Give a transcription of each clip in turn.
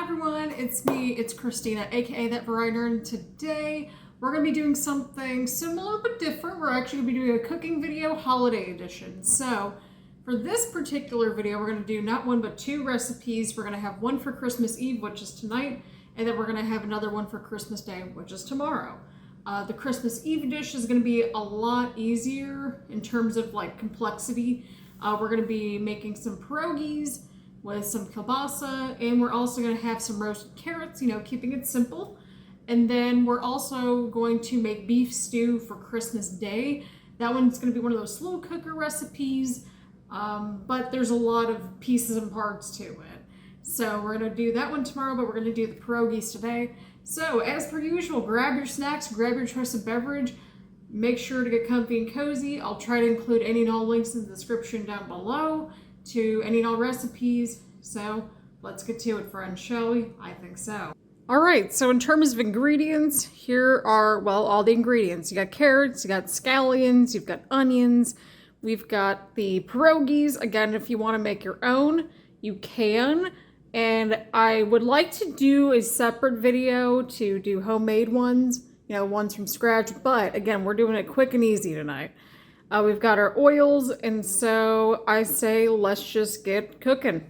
everyone, it's me, it's Christina, aka That Variety Nerd, and today we're going to be doing something similar but different. We're actually going to be doing a cooking video, holiday edition. So, for this particular video, we're going to do not one but two recipes. We're going to have one for Christmas Eve, which is tonight, and then we're going to have another one for Christmas Day, which is tomorrow. The Christmas Eve dish is going to be a lot easier in terms of like complexity. We're going to be making some pierogies with some kielbasa, and we're also going to have some roasted carrots, keeping it simple. And then we're also going to make beef stew for Christmas Day. That one's going to be one of those slow cooker recipes, but there's a lot of pieces and parts to it. So we're going to do that one tomorrow, but we're going to do the pierogies today. So as per usual, grab your snacks, grab your choice of beverage, make sure to get comfy and cozy. I'll try to include any and all links in the description down below to any and all recipes. So let's get to it, friends, shall we? I think so. All right, so in terms of ingredients, here are, well, all the ingredients. You got carrots, you got scallions, you've got onions, we've got the pierogies. Again, if you want to make your own, you can. And I would like to do a separate video to do homemade ones, ones from scratch. But again, we're doing it quick and easy tonight. We've got our oils, and so I say let's just get cooking.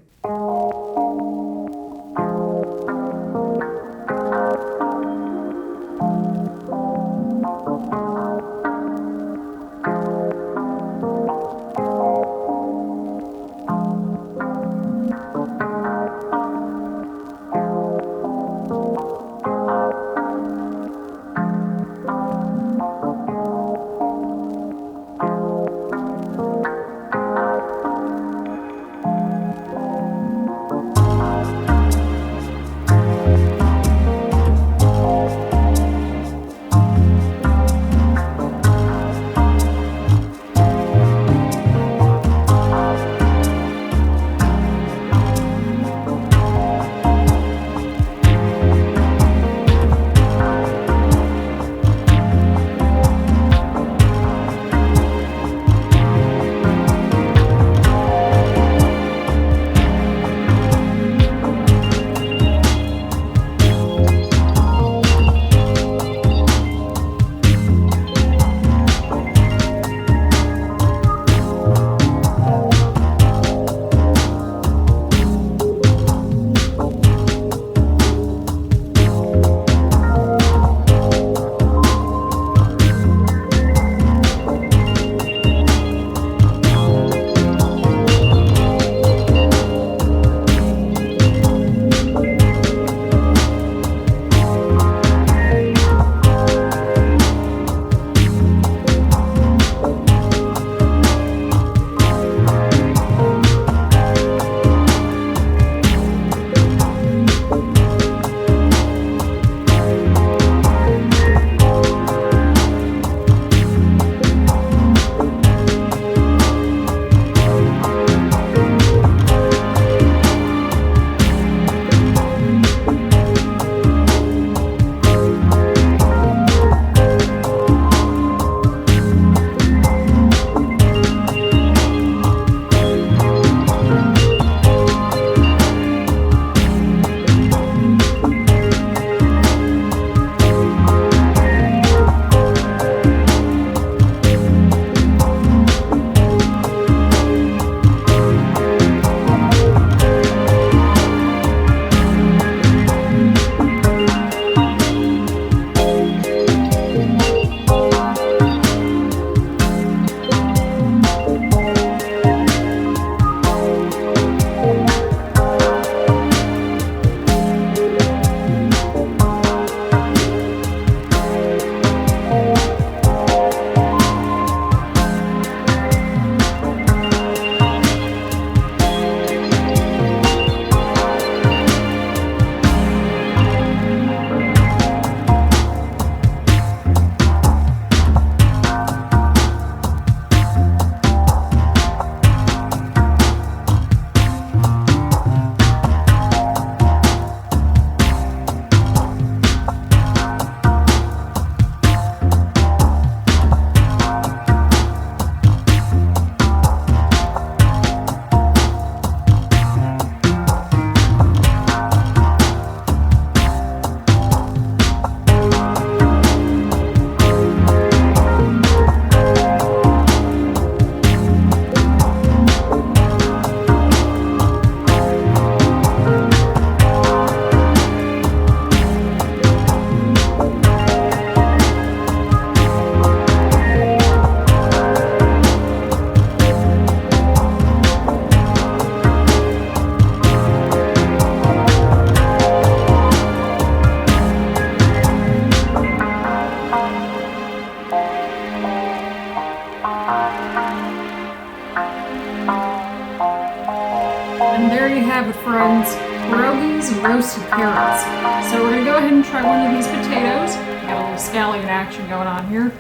some roasted carrots. So we're gonna go ahead and try one of these potatoes. Got a little scallion action going on here.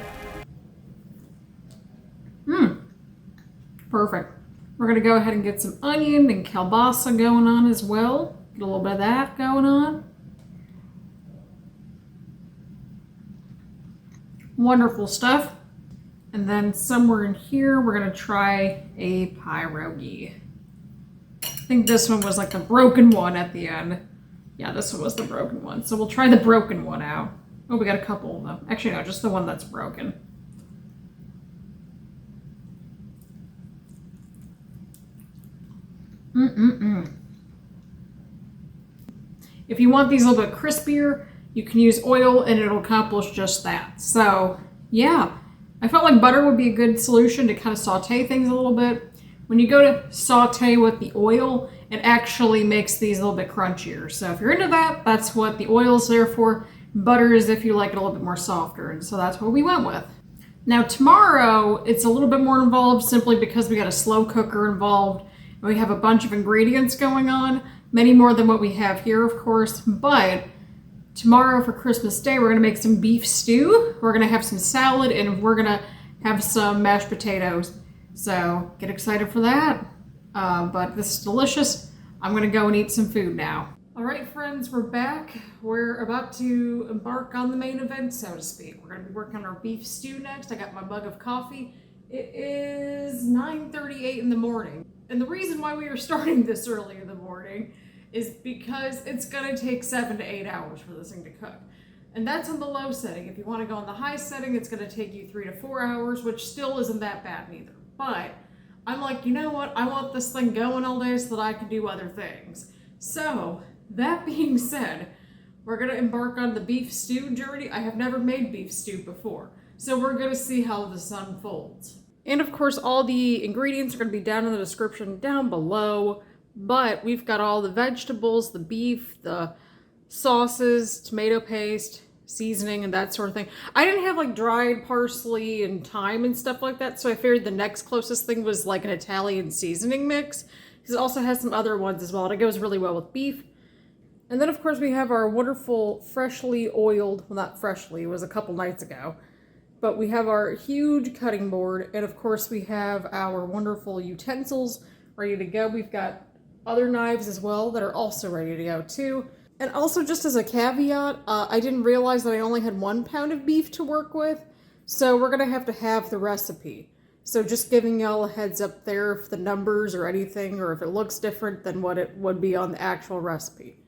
Perfect. We're gonna go ahead and get some onion and kielbasa going on as well. Get a little bit of that going on. Wonderful stuff. And then somewhere in here, we're gonna try a pierogi. I think this one was like the broken one at the end. Yeah, this one was the broken one. So we'll try the broken one out. Oh, we got a couple of them. Actually, no, just the one that's broken. If you want these a little bit crispier, you can use oil and it'll accomplish just that. So, yeah. I felt like butter would be a good solution to kind of saute things a little bit. When you go to saute with the oil, it actually makes these a little bit crunchier. So if you're into that, that's what the oil is there for. Butter is if you like it a little bit more softer. And so that's what we went with. Now tomorrow, it's a little bit more involved simply because we got a slow cooker involved. And we have a bunch of ingredients going on. Many more than what we have here, of course. But tomorrow for Christmas Day, we're gonna make some beef stew. We're gonna have some salad and we're gonna have some mashed potatoes. So get excited for that. But this is delicious. I'm gonna go and eat some food now. All right, friends, we're back. We're about to embark on the main event, so to speak. We're gonna be working on our beef stew next. I got my mug of coffee. It is 9:38 in the morning. And the reason why we are starting this early in the morning is because it's gonna take 7 to 8 hours for this thing to cook. And that's on the low setting. If you wanna go on the high setting, it's gonna take you 3 to 4 hours, which still isn't that bad either. But I'm like, you know what? I want this thing going all day so that I can do other things. So that being said, we're gonna embark on the beef stew journey. I have never made beef stew before. So we're gonna see how this unfolds. And of course, all the ingredients are gonna be down in the description down below. But we've got all the vegetables, the beef, the sauces, tomato paste, seasoning, and that sort of thing. I didn't have like dried parsley and thyme and stuff like that, so I figured the next closest thing was like an Italian seasoning mix, because it also has some other ones as well, and it goes really well with beef. And then of course we have our wonderful freshly oiled, well not freshly, it was a couple nights ago, but we have our huge cutting board, and of course we have our wonderful utensils ready to go. We've got other knives as well that are also ready to go too. And also just as a caveat, I didn't realize that I only had 1 pound of beef to work with, so we're gonna have to have the recipe. So just giving y'all a heads up there if the numbers or anything, or if it looks different than what it would be on the actual recipe.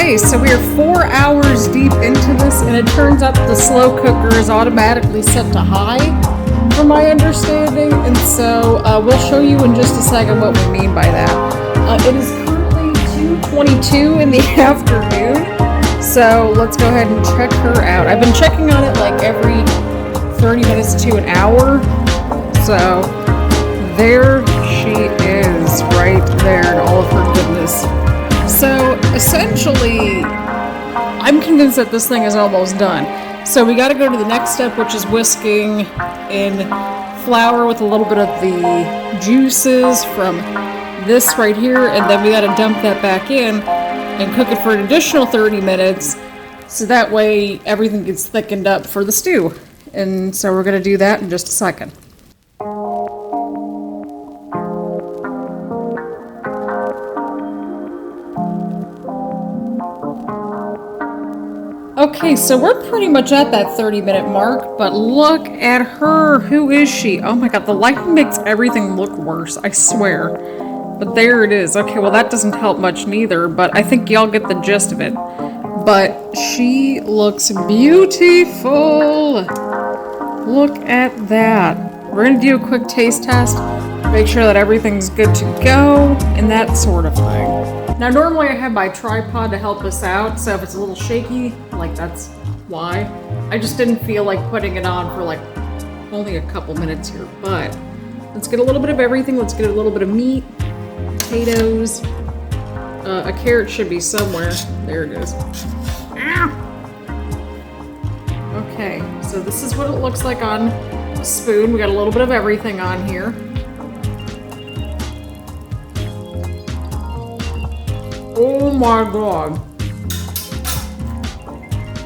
Okay, so we are 4 hours deep into this, and it turns out the slow cooker is automatically set to high, from my understanding, and so we'll show you in just a second what we mean by that. It is currently 2:22 in the afternoon, so let's go ahead and check her out. I've been checking on it like every 30 minutes to an hour, so there she is, right there in all of her goodness. So essentially, I'm convinced that this thing is almost done. So we got to go to the next step, which is whisking in flour with a little bit of the juices from this right here, and then we got to dump that back in and cook it for an additional 30 minutes, so that way everything gets thickened up for the stew. And so we're going to do that in just a second. Okay, so we're pretty much at that 30-minute mark, but look at her. Who is she? Oh my god, the lighting makes everything look worse, I swear. But there it is. Okay, well that doesn't help much neither, but I think y'all get the gist of it. But she looks beautiful. Look at that. We're gonna do a quick taste test, make sure that everything's good to go, and that sort of thing. Now, normally I have my tripod to help us out, so if it's a little shaky, like that's why. I just didn't feel like putting it on for like only a couple minutes here, but let's get a little bit of everything. Let's get a little bit of meat, potatoes, a carrot should be somewhere. There it is. Ow! Okay, so this is what it looks like on a spoon. We got a little bit of everything on here. Oh my god.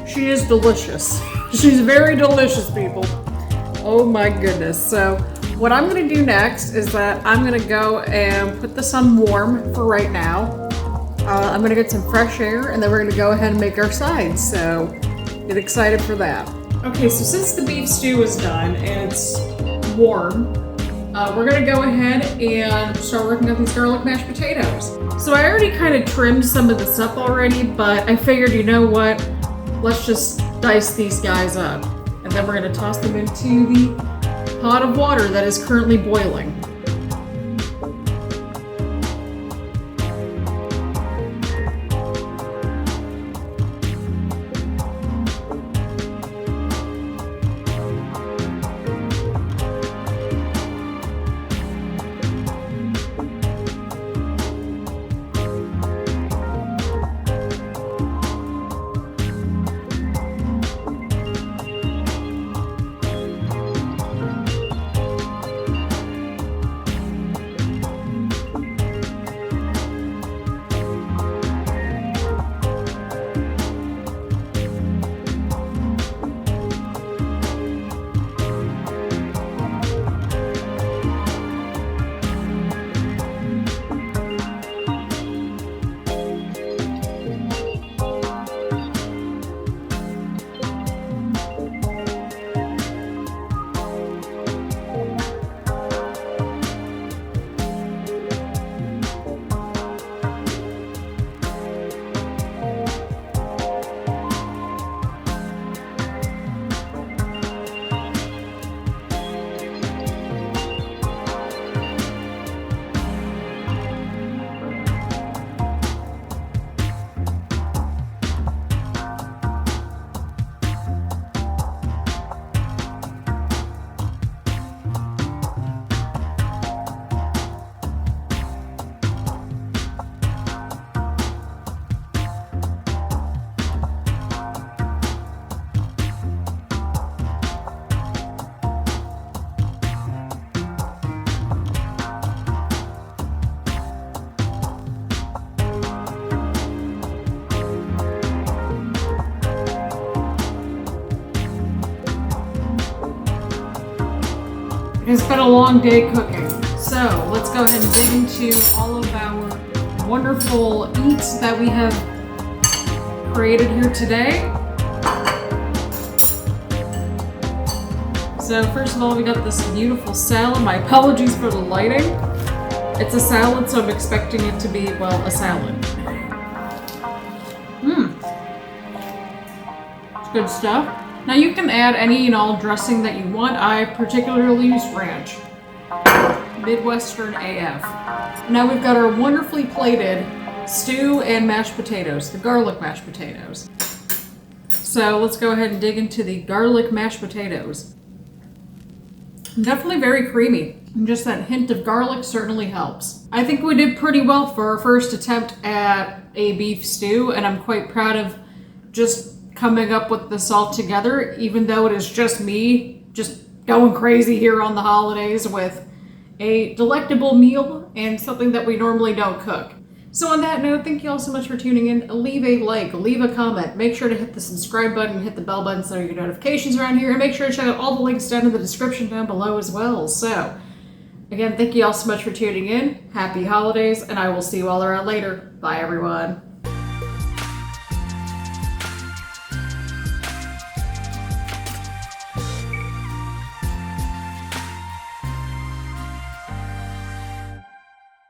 She is delicious. She's very delicious, people. Oh my goodness. So what I'm going to do next is that I'm going to go and put this on warm for right now. I'm going to get some fresh air, and then we're going to go ahead and make our sides. So get excited for that. Okay, so since the beef stew is done and it's warm, we're gonna go ahead and start working on these garlic mashed potatoes. So I already kind of trimmed some of this up already, but I figured, you know what? Let's just dice these guys up. And then we're gonna toss them into the pot of water that is currently boiling. It's been a long day cooking. So let's go ahead and dig into all of our wonderful eats that we have created here today. So first of all, we got this beautiful salad. My apologies for the lighting. It's a salad, so I'm expecting it to be, well, a salad. Good stuff. Now you can add any and all dressing that you want. I particularly use ranch. Midwestern AF. Now we've got our wonderfully plated stew and mashed potatoes, the garlic mashed potatoes. So let's go ahead and dig into the garlic mashed potatoes. Definitely very creamy. And just that hint of garlic certainly helps. I think we did pretty well for our first attempt at a beef stew, and I'm quite proud of just coming up with this all together, even though it is just me just going crazy here on the holidays with a delectable meal and something that we normally don't cook. So on that note, thank you all so much for tuning in. Leave a like, leave a comment, make sure to hit the subscribe button and hit the bell button so you get notifications around here, and make sure to check out all the links down in the description down below as well. So again, thank you all so much for tuning in. Happy holidays, and I will see you all around later. Bye everyone.